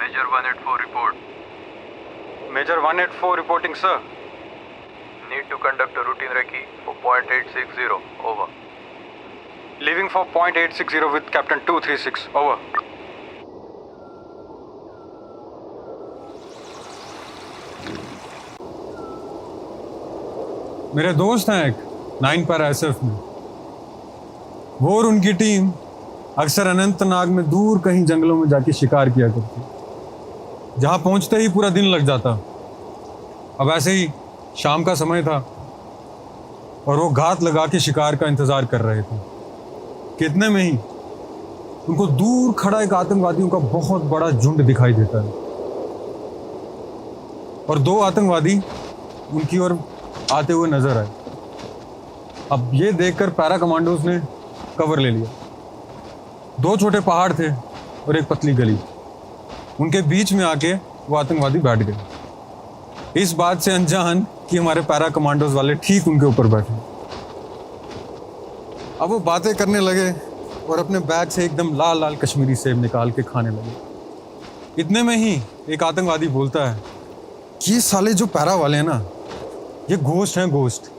Major 184 report. Major 184 reporting, sir. Need to conduct a routine recce for .860. Over. Leaving for .860 with Captain 236. Over. मेरे दोस्त हैं एक 9 para SF में। वो और उनकी टीम अक्सर अनंतनाग में दूर कहीं जंगलों में जाके शिकार किया करती, जहां पहुंचते ही पूरा दिन लग जाता। अब ऐसे ही शाम का समय था और वो घात लगा के शिकार का इंतजार कर रहे थे। कितने में ही उनको दूर खड़ा एक आतंकवादियों का बहुत बड़ा झुंड दिखाई देता है और 2 आतंकवादी उनकी ओर आते हुए नजर आए। अब ये देखकर पैरा कमांडोज ने कवर ले लिया। 2 छोटे पहाड़ थे और एक पतली गली, उनके बीच में आके वो आतंकवादी बैठ गए, इस बात से अनजान कि हमारे पैरा कमांडोज वाले ठीक उनके ऊपर बैठे। अब वो बातें करने लगे और अपने बैग से एकदम लाल लाल कश्मीरी सेब निकाल के खाने लगे। इतने में ही एक आतंकवादी बोलता है कि ये साले जो पैरा वाले हैं ना, ये घोस्ट हैं, घोस्ट।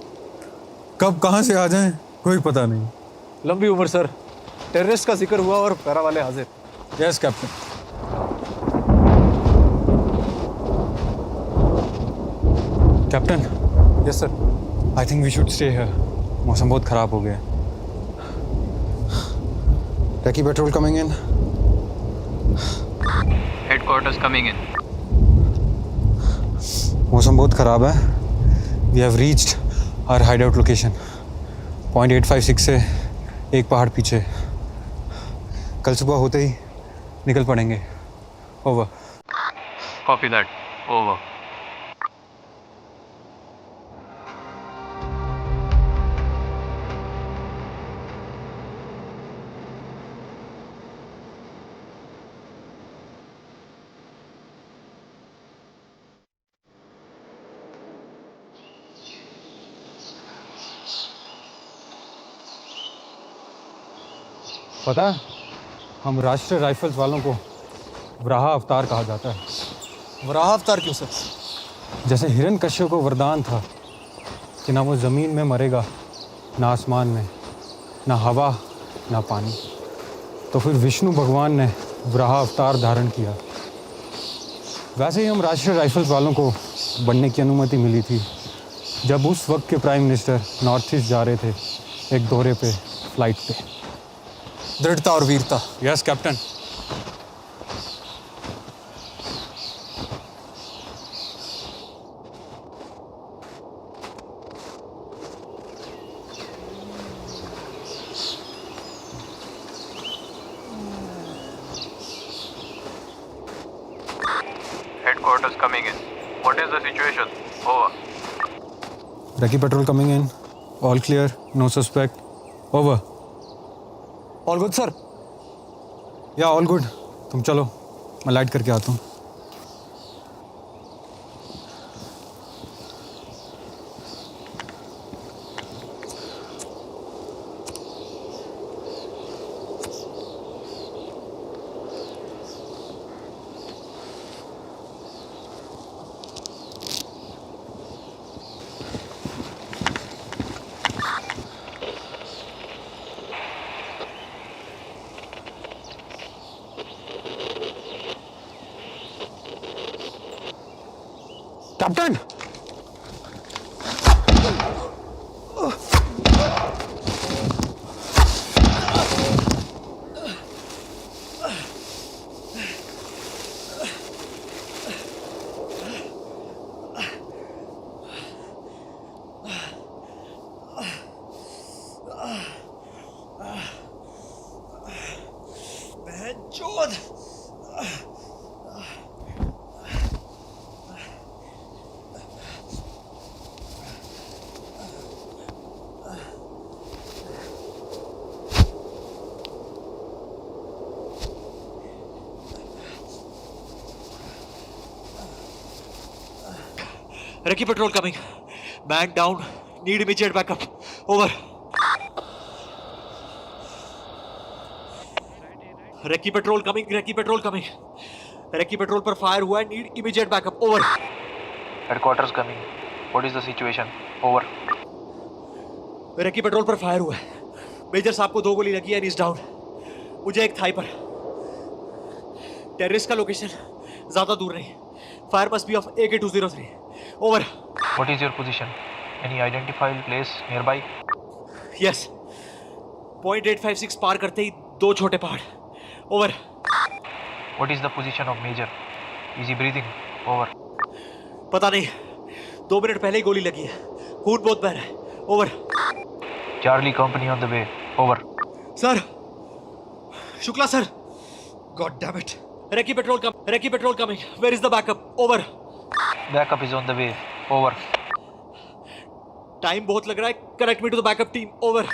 कब कहाँ से आ जाएं कोई पता नहीं। लंबी उम्र सर, टेररिस्ट का जिक्र हुआ और पैरा वाले हाजिर। Yes captain. Captain. Yes sir. I think we should stay here. मौसम बहुत खराब हो गया। Recce patrol coming in. Headquarters coming in. मौसम बहुत खराब है। We have reached our hideout location. .856 से एक पहाड़ पीछे। कल सुबह होते ही निकल पड़ेंगे। Over. Copy that. Over. पता है, हम राष्ट्रीय राइफल्स वालों को वराह अवतार कहा जाता है। वराह अवतार क्यों सर? जैसे हिरण्यकश्यप को वरदान था कि ना वो ज़मीन में मरेगा, ना आसमान में, ना हवा, ना पानी, तो फिर विष्णु भगवान ने वराह अवतार धारण किया। वैसे ही हम राष्ट्रीय राइफल्स वालों को बनने की अनुमति मिली थी जब उस वक्त के प्राइम मिनिस्टर नॉर्थ ईस्ट जा रहे थे एक दौरे पे, फ्लाइट पे। दृढ़ता और वीरता। Yes captain. Headquarters coming in. What is the situation? Over. Recce patrol coming in. All clear. No suspect. Over. All good sir. या ऑल गुड। तुम चलो, मैं लाइट करके आता हूँ। Captain! Recce patrol coming. Man down. Need immediate backup. Over. Recce patrol coming. Recce patrol coming. Recce patrol पर fire हुआ है, need immediate backup, over. Headquarters coming, what is the situation, over. Recce patrol पर fire हुआ है, major साहब को 2 गोली लगी है, इज डाउन। मुझे एक थाई पर। टेररिस्ट का लोकेशन ज्यादा दूर नहीं, fire must be of AK-203, over. What is your position, any identified place nearby. Yes, .856 पार करते ही 2 छोटे पहाड़, over. What is the position of major, is he breathing, over. पता नहीं, 2 मिनट पहले ही गोली लगी है, खून बहुत बह रहा है, over. Charlie company on the way, over. Sir, Shukla sir, god damn it. Recce patrol coming, where is the backup, over. Backup is on the way, over. Time बहुत लग रहा है, connect me to the backup team, over.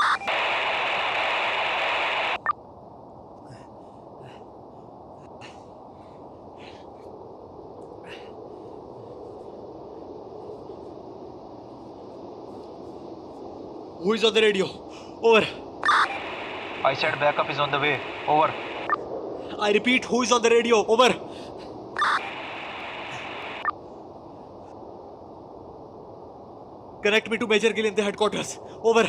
Who is on the radio? Over. I said backup is on the way, over. I repeat, who is on the radio? Over. Connect me to Major Gill in the headquarters. Over.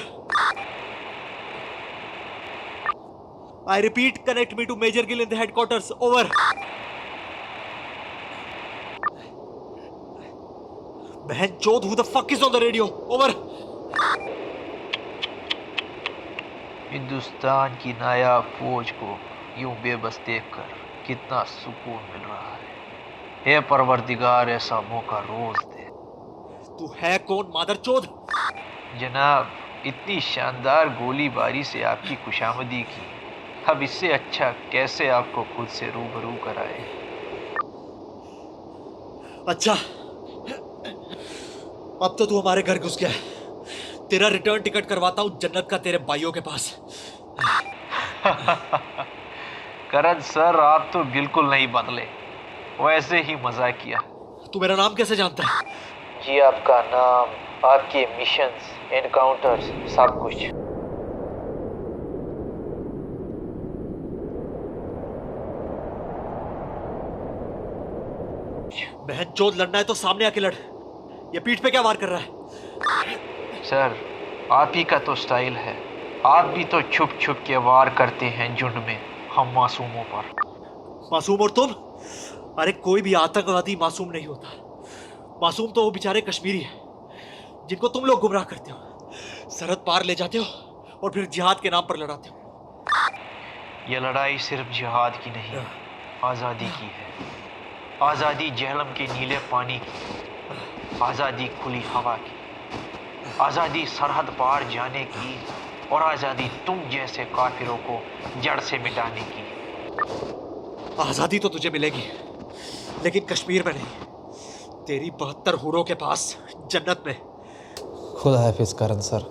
I repeat, connect me to Major Gill in the headquarters. Over. बहन चोद, who the fuck is on the radio? Over. Hindustan की नायाब फौज को यूं बेबस देखकर कितना सुकून मिल रहा है। हे परवरदिगार, ऐसा मौका रोज दे। तू है कौन मादरचोद? जनाब, इतनी शानदार गोलीबारी से आपकी खुशामदी की, अब इससे अच्छा कैसे आपको खुद से रूबरू कराए। अच्छा, अब तो तू हमारे घर घुस गया है। तेरा रिटर्न टिकट करवाता हूं जन्नत का तेरे भाइयों के पास। करण सर, आप तो बिल्कुल नहीं बदले, वैसे ही मजाक किया। तू मेरा नाम कैसे जानता है? जी, आपका नाम, आपके मिशंस, एनकाउंटर्स, सब कुछ। बहन चोद, लड़ना है तो सामने आके लड़। ये पीठ पे क्या वार कर रहा है? सर, आप ही का तो स्टाइल है। आप भी तो छुप छुप के वार करते हैं झुंड में हम मासूमों पर। मासूम और तुम? अरे कोई भी आतंकवादी मासूम नहीं होता। मासूम तो वो बेचारे कश्मीरी हैं जिनको तुम लोग गुमराह करते हो, सरहद पार ले जाते हो और फिर जिहाद के नाम पर लड़ाते हो। यह लड़ाई सिर्फ जिहाद की नहीं, आज़ादी की है। आज़ादी जहलम के नीले पानी की, आज़ादी खुली हवा की, आज़ादी सरहद पार जाने की, और आज़ादी तुम जैसे काफिरों को जड़ से मिटाने की। आज़ादी तो तुझे मिलेगी, लेकिन कश्मीर में नहीं। तेरी 72 हूरों के पास जन्नत में। खुदा हाफिज करण सर।